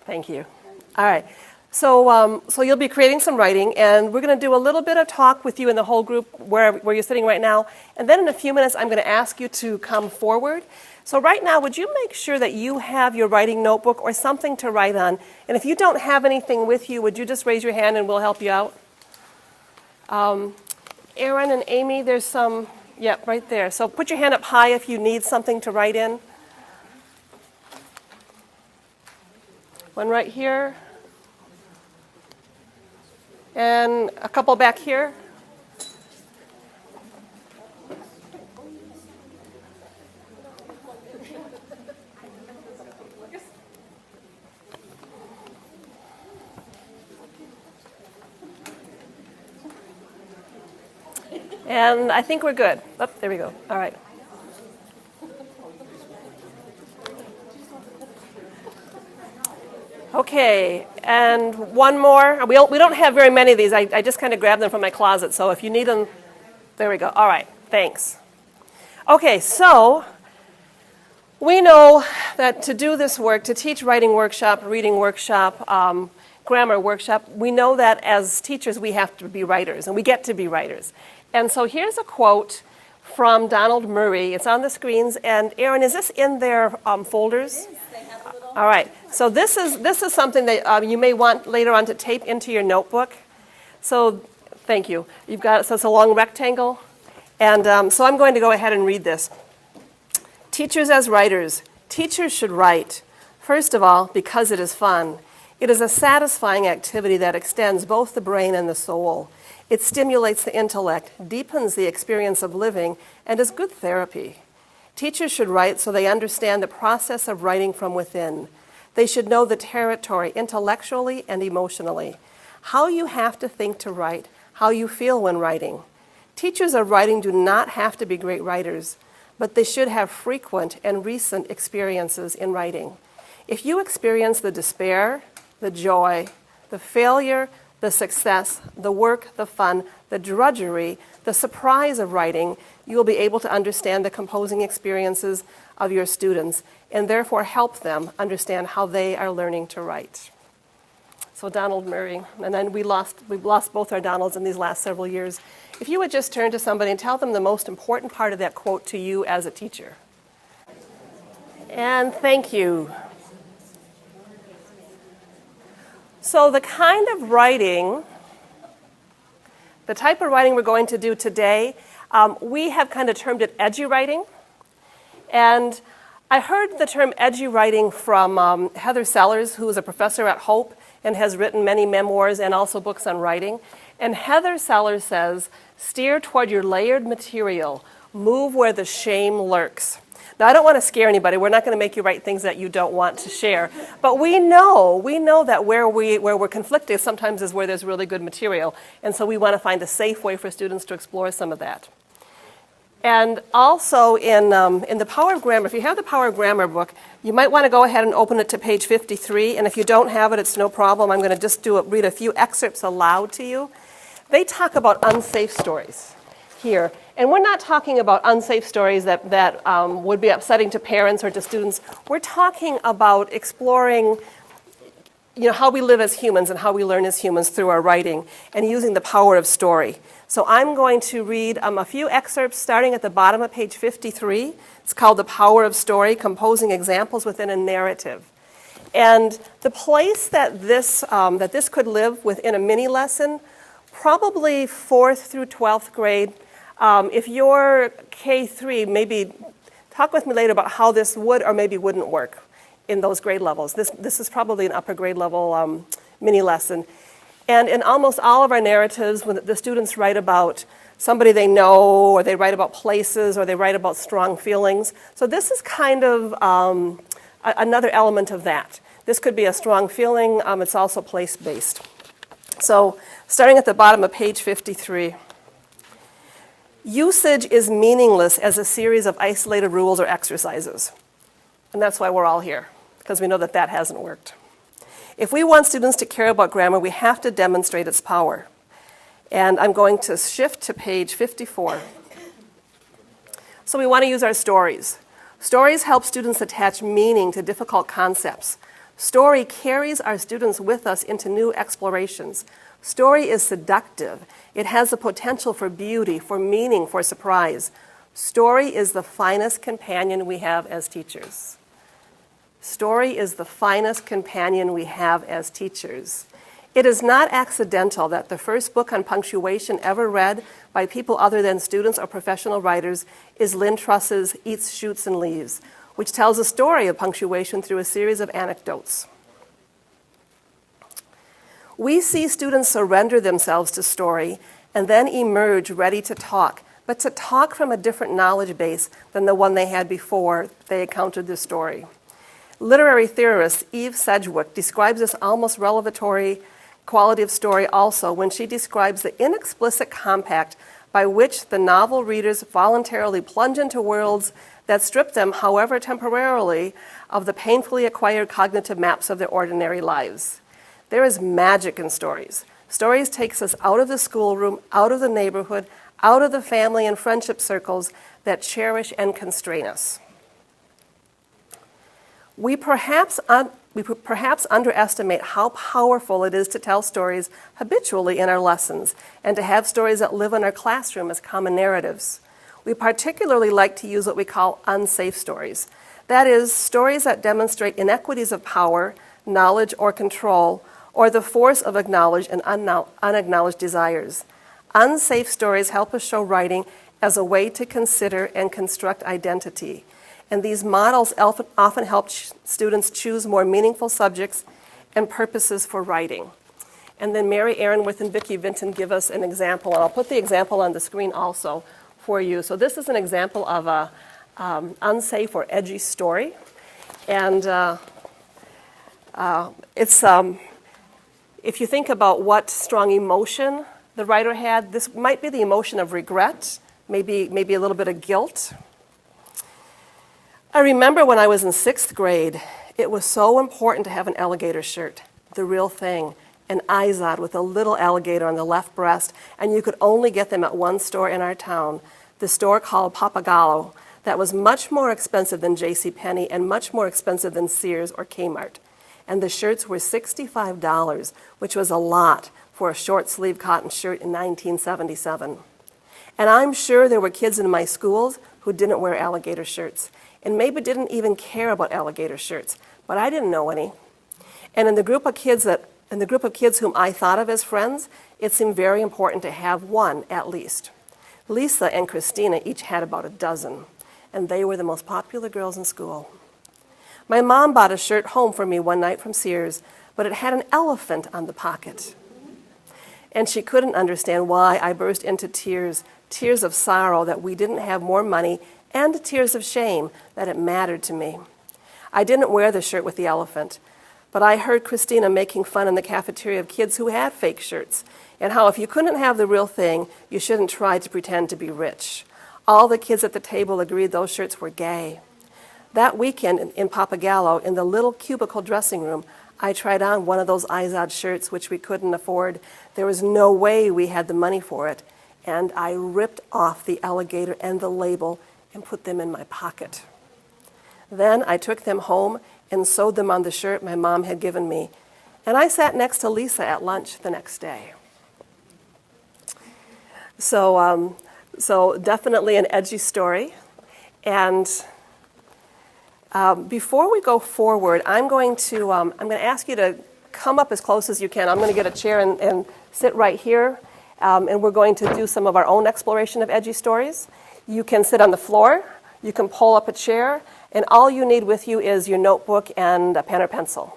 Thank you. All right. So you'll be creating some writing, and we're going to do a little bit of talk with you in the whole group where you're sitting right now. And then in a few minutes, I'm going to ask you to come forward. So right now, would you make sure that you have your writing notebook or something to write on? And if you don't have anything with you, would you just raise your hand and we'll help you out? Aaron and Amy, there's some, right there. So put your hand up high if you need something to write in. One right here. And a couple back here. And I think we're good. Oh, there we go. All right. Okay, and one more. We don't have very many of these. I just kind of grabbed them from my closet, so if you need them, there we go. All right, thanks. Okay, so we know that to do this work, to teach writing workshop, reading workshop, grammar workshop, we know that as teachers we have to be writers, and we get to be writers. And so here's a quote from Donald Murray. It's on the screens, and Erin, is this in their folders? All right, so this is something that you may want later on to tape into your notebook. So, thank you. You've got, so it's a long rectangle. And so I'm going to go ahead and read this. Teachers as writers. Teachers should write. First of all, because it is fun. It is a satisfying activity that extends both the brain and the soul. It stimulates the intellect, deepens the experience of living, and is good therapy. Teachers should write so they understand the process of writing from within. They should know the territory intellectually and emotionally, how you have to think to write, how you feel when writing. Teachers of writing do not have to be great writers, but they should have frequent and recent experiences in writing. If you experience the despair, the joy, the failure, the success, the work, the fun, the drudgery, the surprise of writing, you will be able to understand the composing experiences of your students and therefore help them understand how they are learning to write. So Donald Murray, and then we've lost both our Donalds in these last several years. If you would just turn to somebody and tell them the most important part of that quote to you as a teacher. And thank you. So the kind of writing, the type of writing we're going to do today, we have kind of termed it edgy writing. And I heard the term edgy writing from Heather Sellers, who is a professor at Hope and has written many memoirs and also books on writing. And Heather Sellers says, steer toward your layered material, move where the shame lurks. Now, I don't want to scare anybody. We're not going to make you write things that you don't want to share. But we know that where we're conflicted sometimes is where there's really good material. And so we want to find a safe way for students to explore some of that. And also in the Power of Grammar, if you have the Power of Grammar book, you might want to go ahead and open it to page 53. And if you don't have it, it's no problem. I'm going to just read a few excerpts aloud to you. They talk about unsafe stories here. And we're not talking about unsafe stories that would be upsetting to parents or to students. We're talking about exploring how we live as humans and how we learn as humans through our writing and using the power of story. So I'm going to read a few excerpts starting at the bottom of page 53. It's called The Power of Story, Composing Examples Within a Narrative. And the place that this could live within a mini lesson, probably 4th through 12th grade. If you're K3, maybe talk with me later about how this would or maybe wouldn't work in those grade levels. This is probably an upper grade level mini lesson. And in almost all of our narratives, when the students write about somebody they know, or they write about places, or they write about strong feelings. So this is kind of another element of that. This could be a strong feeling. It's also place-based. So starting at the bottom of page 53. Usage is meaningless as a series of isolated rules or exercises. And that's why we're all here, because we know that that hasn't worked. If we want students to care about grammar, we have to demonstrate its power. And I'm going to shift to page 54. So we want to use our stories. Stories help students attach meaning to difficult concepts. Story carries our students with us into new explorations. Story is seductive. It has the potential for beauty, for meaning, for surprise. Story is the finest companion we have as teachers. Story is the finest companion we have as teachers. It is not accidental that the first book on punctuation ever read by people other than students or professional writers is Lynn Truss's Eats, Shoots, and Leaves, which tells a story of punctuation through a series of anecdotes. We see students surrender themselves to story and then emerge ready to talk, but to talk from a different knowledge base than the one they had before they encountered the story. Literary theorist Eve Sedgwick describes this almost revelatory quality of story also when she describes the inexplicit compact by which the novel readers voluntarily plunge into worlds that strip them, however temporarily, of the painfully acquired cognitive maps of their ordinary lives. There is magic in stories. Stories takes us out of the schoolroom, out of the neighborhood, out of the family and friendship circles that cherish and constrain us. We perhaps underestimate how powerful it is to tell stories habitually in our lessons and to have stories that live in our classroom as common narratives. We particularly like to use what we call unsafe stories. That is, stories that demonstrate inequities of power, knowledge, or control, or the force of acknowledged and unacknowledged desires. Unsafe stories help us show writing as a way to consider and construct identity. And these models often help students choose more meaningful subjects and purposes for writing. And then Mary Aaronworth and Vicki Vinton give us an example, and I'll put the example on the screen also for you. So this is an example of a unsafe or edgy story. And if you think about what strong emotion the writer had, this might be the emotion of regret, maybe a little bit of guilt. I remember when I was in 6th grade, it was so important to have an alligator shirt, the real thing, an Izod with a little alligator on the left breast, and you could only get them at one store in our town, the store called Papagallo, that was much more expensive than JCPenney and much more expensive than Sears or Kmart. And the shirts were $65, which was a lot for a short-sleeve cotton shirt in 1977. And I'm sure there were kids in my schools who didn't wear alligator shirts and maybe didn't even care about alligator shirts, but I didn't know any. And in the group of kids whom I thought of as friends, it seemed very important to have one at least. Lisa and Christina each had about a dozen, and they were the most popular girls in school. My mom bought a shirt home for me one night from Sears, but it had an elephant on the pocket. And she couldn't understand why I burst into tears, tears of sorrow that we didn't have more money, and tears of shame that it mattered to me. I didn't wear the shirt with the elephant, but I heard Christina making fun in the cafeteria of kids who had fake shirts, and how if you couldn't have the real thing, you shouldn't try to pretend to be rich. All the kids at the table agreed those shirts were gay. That weekend in Papagallo, in the little cubicle dressing room, I tried on one of those Izod shirts, which we couldn't afford. There was no way we had the money for it. And I ripped off the alligator and the label and put them in my pocket. Then I took them home and sewed them on the shirt my mom had given me. And I sat next to Lisa at lunch the next day. So definitely an edgy story. And before we go forward, I'm going to ask you to come up as close as you can. I'm going to get a chair and sit right here, and we're going to do some of our own exploration of edgy stories. You can sit on the floor, you can pull up a chair, and all you need with you is your notebook and a pen or pencil.